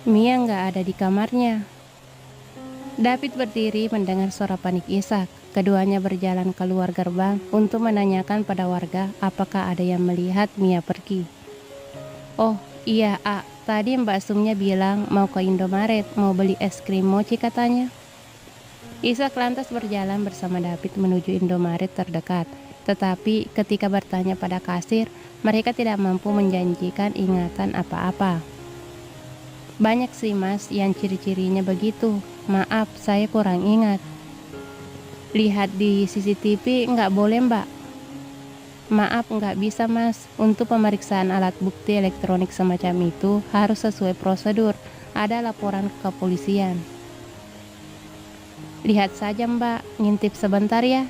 Mia nggak ada di kamarnya. David berdiri mendengar suara panik Ishak. Keduanya berjalan keluar gerbang untuk menanyakan pada warga apakah ada yang melihat Mia pergi. Oh iya tadi Mbak Sumnya bilang mau ke Indomaret, mau beli es krim mochi katanya. Ishak lantas berjalan bersama David menuju Indomaret terdekat. Tetapi ketika bertanya pada kasir, mereka tidak mampu menjanjikan ingatan apa-apa. Banyak sih mas yang ciri-cirinya begitu. Maaf, saya kurang ingat. Lihat di CCTV nggak boleh mbak? Maaf, nggak bisa mas. Untuk pemeriksaan alat bukti elektronik semacam itu harus sesuai prosedur. Ada laporan ke kepolisian. Lihat saja mbak, ngintip sebentar ya.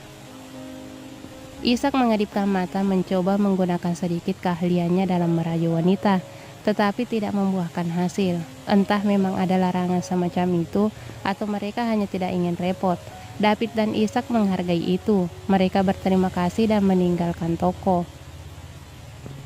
Ishak mengedipkan mata mencoba menggunakan sedikit keahliannya dalam merayu wanita, tetapi tidak membuahkan hasil. Entah memang ada larangan semacam itu, atau mereka hanya tidak ingin repot. David dan Ishak menghargai itu. Mereka berterima kasih dan meninggalkan toko.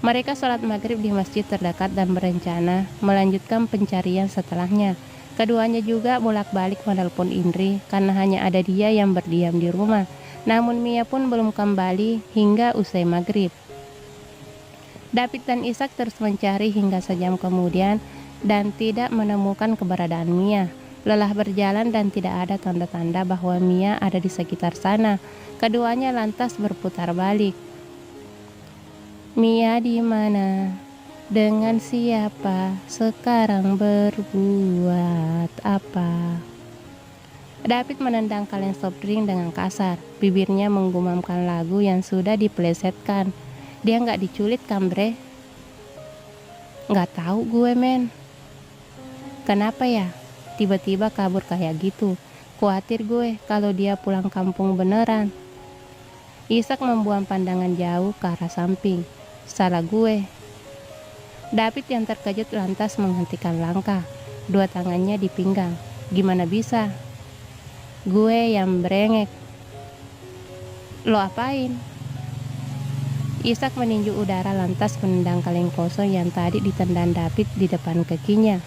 Mereka sholat maghrib di masjid terdekat dan berencana melanjutkan pencarian setelahnya. Keduanya juga bolak-balik menelpon Indri karena hanya ada dia yang berdiam di rumah. Namun Mia pun belum kembali hingga usai maghrib. David dan Ishak terus mencari hingga sejam kemudian dan tidak menemukan keberadaan Mia. Lelah berjalan dan tidak ada tanda-tanda bahwa Mia ada di sekitar sana. Keduanya lantas berputar balik. Mia di mana? Dengan siapa? Sekarang berbuat apa? David menendang kaleng soft drink dengan kasar. Bibirnya menggumamkan lagu yang sudah diplesetkan. Dia nggak diculik kan bre? Nggak tahu gue men. Kenapa ya? Tiba-tiba kabur kayak gitu. Khawatir gue kalau dia pulang kampung beneran. Ishak membuang pandangan jauh ke arah samping. Salah gue. David yang terkejut lantas menghentikan langkah. Dua tangannya di pinggang. Gimana bisa? Gue yang berengek. Lo apain? Ishak meninju udara lantas menendang kaleng kosong yang tadi ditendang David di depan kakinya.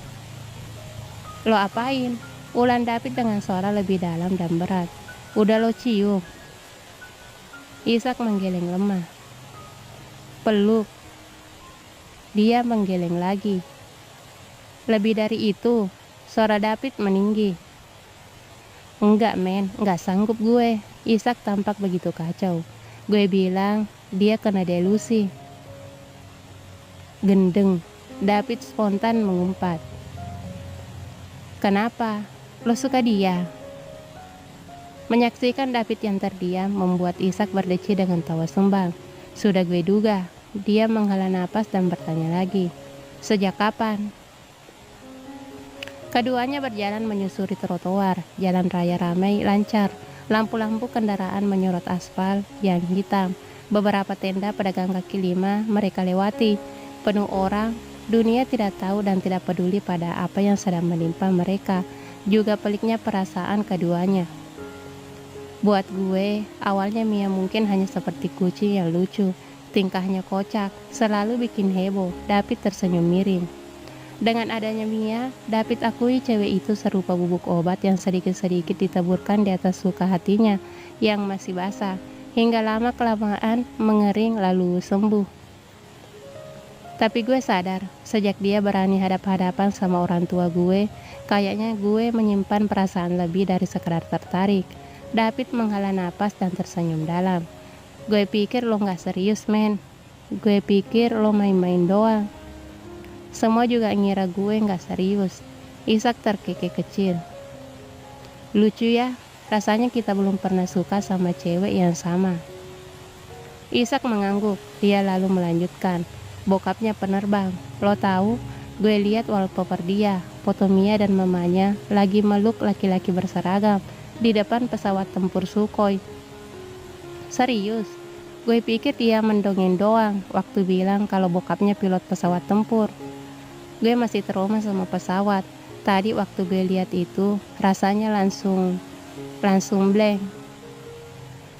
Lo apain? Ulang David dengan suara lebih dalam dan berat. Udah lo cium. Ishak menggeleng lemah. Peluk. Dia menggeleng lagi. Lebih dari itu, suara David meninggi. Enggak men, enggak sanggup gue. Ishak tampak begitu kacau. Gue bilang, dia kena delusi. Gendeng. David spontan mengumpat. Kenapa? Lo suka dia? Menyaksikan David yang terdiam membuat Ishak berdecir dengan tawa sembang. Sudah gue duga. Dia menghela napas dan bertanya lagi. Sejak kapan? Keduanya berjalan menyusuri trotoar. Jalan raya ramai lancar. Lampu-lampu kendaraan menyorot aspal yang hitam. Beberapa tenda pedagang kaki lima mereka lewati. Penuh orang. Dunia tidak tahu dan tidak peduli pada apa yang sedang menimpa mereka. Juga peliknya perasaan keduanya. Buat gue, awalnya Mia mungkin hanya seperti kucing yang lucu. Tingkahnya kocak, selalu bikin heboh. David tersenyum miring. Dengan adanya Mia, David akui cewek itu serupa bubuk obat yang sedikit-sedikit ditaburkan di atas luka hatinya yang masih basah, hingga lama-kelamaan mengering lalu sembuh. Tapi gue sadar, sejak dia berani hadap-hadapan sama orang tua gue, kayaknya gue menyimpan perasaan lebih dari sekedar tertarik. David menghela napas dan tersenyum dalam. Gue pikir lo gak serius men. Gue pikir lo main-main doang. Semua juga ngira gue gak serius. Ishak terkekeh kecil. Lucu ya, rasanya kita belum pernah suka sama cewek yang sama. Ishak mengangguk, dia lalu melanjutkan. Bokapnya penerbang. Lo tahu, gue lihat wallpaper dia, foto Mia dan mamanya lagi meluk laki-laki berseragam di depan pesawat tempur Sukhoi. Serius, gue pikir dia mendongeng doang waktu bilang kalau bokapnya pilot pesawat tempur. Gue masih trauma sama pesawat. Tadi waktu gue lihat itu, rasanya langsung blank.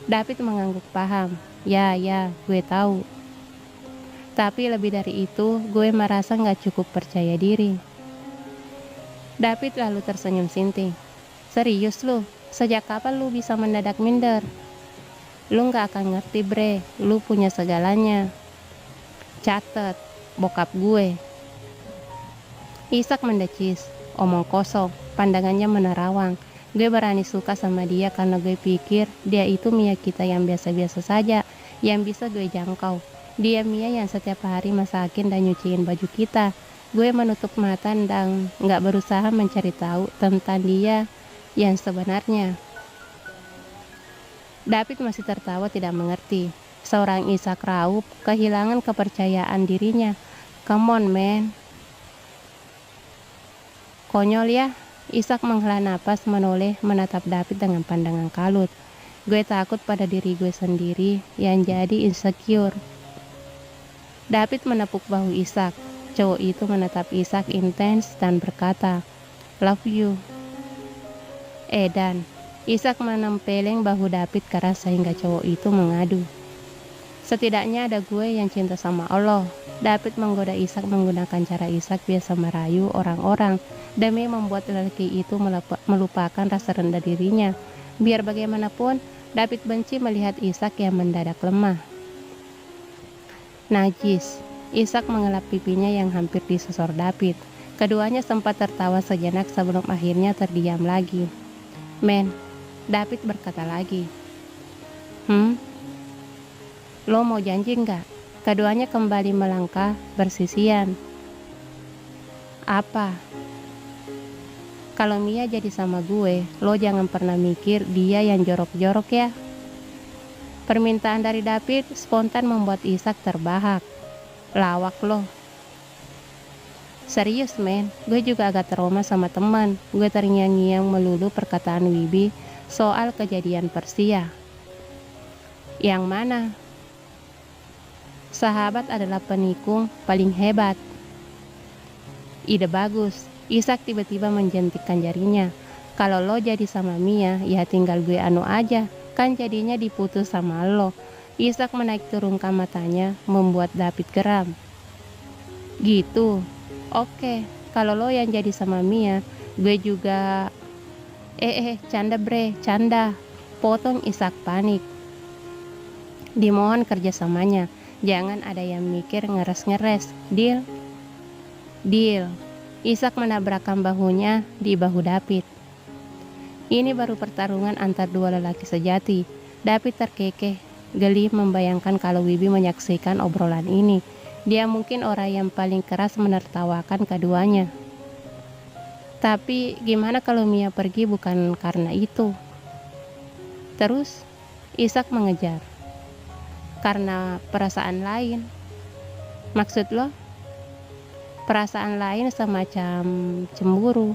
David mengangguk paham. Ya, gue tahu. Tapi lebih dari itu, gue merasa gak cukup percaya diri. David lalu tersenyum sinting. Serius lu? Sejak kapan lu bisa mendadak minder? Lu gak akan ngerti bre, lu punya segalanya. Catet, bokap gue. Ishak mendecis, omong kosong, pandangannya menerawang. Gue berani suka sama dia karena gue pikir dia itu Mia kita yang biasa-biasa saja, yang bisa gue jangkau. Dia Mia yang setiap hari masakin dan nyuciin baju kita. Gue menutup mata dan gak berusaha mencari tahu tentang dia yang sebenarnya. David masih tertawa tidak mengerti. Seorang Ishak raup kehilangan kepercayaan dirinya. Come on man. Konyol ya. Ishak menghela napas menoleh menatap David dengan pandangan kalut. Gue takut pada diri gue sendiri yang jadi insecure. David menepuk bahu Ishak. Cowok itu menatap Ishak intens dan berkata, Love you. Dan Ishak menempeleng bahu David keras sehingga cowok itu mengadu. Setidaknya ada gue yang cinta sama Allah. David menggoda Ishak menggunakan cara Ishak biasa merayu orang-orang demi membuat lelaki itu melupakan rasa rendah dirinya. Biar bagaimanapun, David benci melihat Ishak yang mendadak lemah. Najis. Ishak mengelap pipinya yang hampir disosor David. Keduanya sempat tertawa sejenak sebelum akhirnya terdiam lagi. Men, David berkata lagi. Lo mau janji nggak? Keduanya kembali melangkah bersisian. Apa? Kalau Mia jadi sama gue, lo jangan pernah mikir dia yang jorok-jorok ya. Permintaan dari David spontan membuat Ishak terbahak. Lawak lo. Serius men, gue juga agak trauma sama teman. Gue terngiang-ngiang melulu perkataan Wibi soal kejadian Persia. Yang mana? Sahabat adalah penikung paling hebat. Ide bagus. Ishak tiba-tiba menjentikkan jarinya. Kalau lo jadi sama Mia, ya tinggal gue anu aja. Kan jadinya diputus sama lo. Ishak menaik turunkan matanya, membuat David geram. Gitu. Oke, kalau lo yang jadi sama Mia, gue juga... canda bre, canda. Potong Ishak panik. Dimohon kerjasamanya. Jangan ada yang mikir ngeres-ngeres. Deal? Deal. Ishak menabrakkan bahunya di bahu David. Ini baru pertarungan antar dua lelaki sejati. David terkekeh, geli membayangkan kalau Wibi menyaksikan obrolan ini. Dia mungkin orang yang paling keras menertawakan keduanya. Tapi gimana kalau Mia pergi bukan karena itu? Terus Ishak mengejar. Karena perasaan lain. Maksud lo? Perasaan lain semacam cemburu.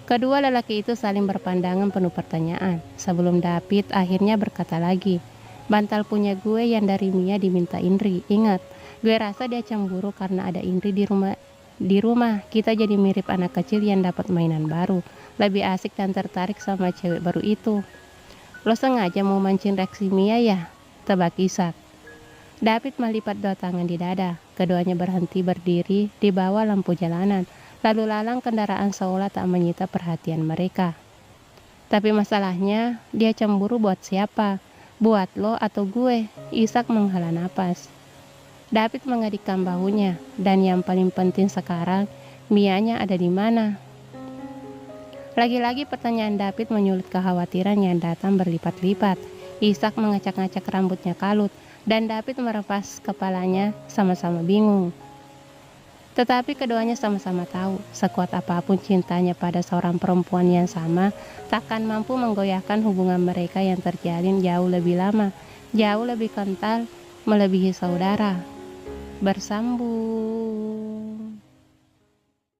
Kedua lelaki itu saling berpandangan penuh pertanyaan. Sebelum David akhirnya berkata lagi. Bantal punya gue yang dari Mia diminta Indri. Ingat, gue rasa dia cemburu karena ada Indri di rumah. Kita jadi mirip anak kecil yang dapat mainan baru. Lebih asik dan tertarik sama cewek baru itu. Lo sengaja mau mancing reaksi Mia ya? Tebak Ishak. David melipat dua tangan di dada. Keduanya berhenti berdiri di bawah lampu jalanan. Lalu lalang kendaraan seolah tak menyita perhatian mereka. Tapi masalahnya, dia cemburu buat siapa? Buat lo atau gue? Ishak menghela napas. David mengadikkan bahunya. Dan yang paling penting sekarang, Mianya ada di mana? Lagi-lagi pertanyaan David menyulut kekhawatiran yang datang berlipat-lipat. Ishak mengacak-ngacak rambutnya kalut. Dan David merepas kepalanya sama-sama bingung. Tetapi keduanya sama-sama tahu, sekuat apapun cintanya pada seorang perempuan yang sama, takkan mampu menggoyahkan hubungan mereka yang terjalin jauh lebih lama, jauh lebih kental, melebihi saudara. Bersambung.